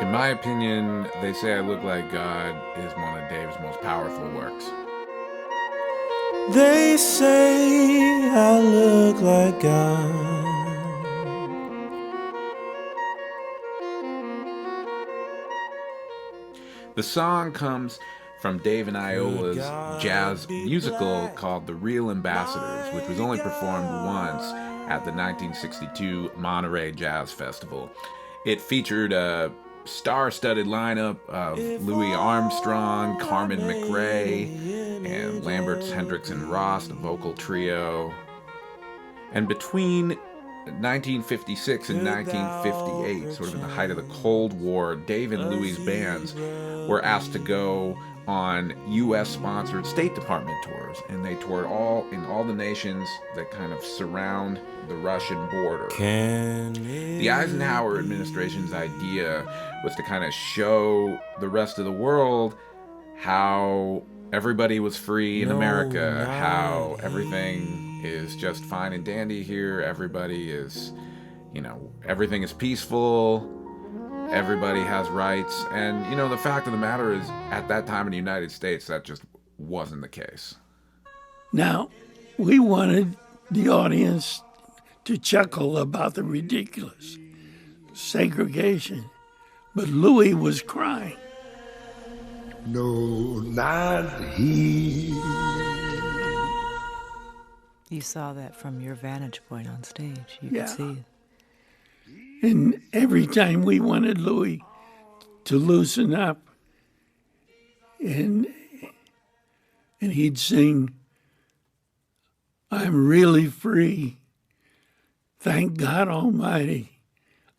In my opinion, They Say I Look Like God is one of Dave's most powerful works. They say I look like God. The song comes from Dave and Iola's jazz musical called The Real Ambassadors, which was only performed once at the 1962 Monterey Jazz Festival. It featured a star-studded lineup of Louis Armstrong, Carmen McRae, and Lambert, Hendricks, and Ross, the vocal trio. And between 1956 and 1958, sort of in the height of the Cold War, Dave and Louis' bands were asked to go on U.S.-sponsored State Department tours, and they toured in all the nations that kind of surround the Russian border. The Eisenhower administration's idea was to kind of show the rest of the world how everybody was free in America, how everything is just fine and dandy here, everybody is, everything is peaceful, everybody has rights, and, the fact of the matter is, at that time in the United States, that just wasn't the case. Now, we wanted the audience to chuckle about the ridiculous segregation, but Louis was crying. No, not he. You saw that from your vantage point on stage. You could see it. And every time we wanted Louis to loosen up, and he'd sing, "I'm really free. Thank God Almighty,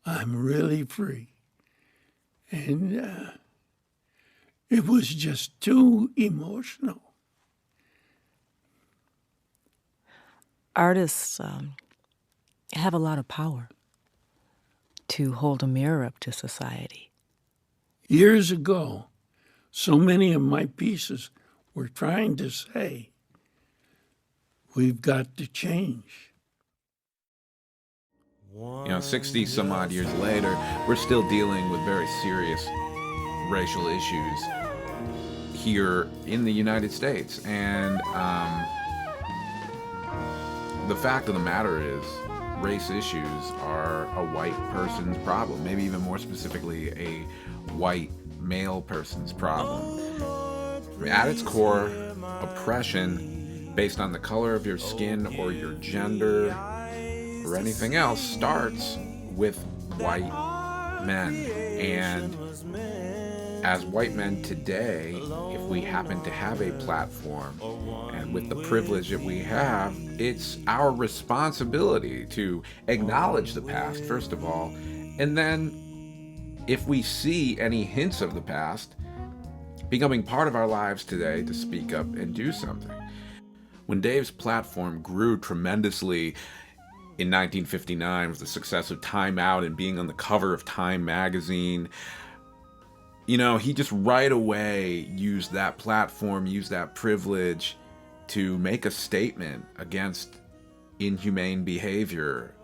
I'm really free." And it was just too emotional. Artists have a lot of power to hold a mirror up to society. Years ago, so many of my pieces were trying to say, we've got to change. 60 some odd years later, we're still dealing with very serious racial issues here in the United States. And the fact of the matter is, race issues are a white person's problem, maybe even more specifically a white male person's problem. At its core, oppression based on the color of your skin or your gender or anything else starts with white men. And as white men today, if we happen to have a platform, and with the privilege that we have, it's our responsibility to acknowledge the past, first of all, and then if we see any hints of the past becoming part of our lives today, to speak up and do something. When Dave's platform grew tremendously in 1959 with the success of Time Out and being on the cover of Time magazine, he just right away used that platform, used that privilege to make a statement against inhumane behavior,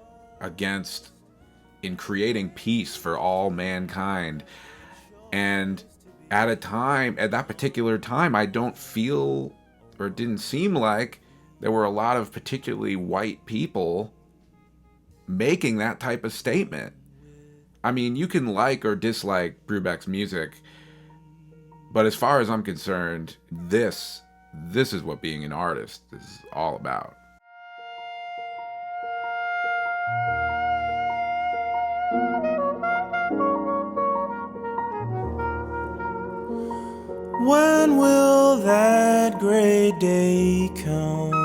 in creating peace for all mankind. And at that particular time, I don't feel, or it didn't seem like there were a lot of particularly white people making that type of statement. I mean, you can like or dislike Brubeck's music, but as far as I'm concerned, this is what being an artist is all about. When will that great day come?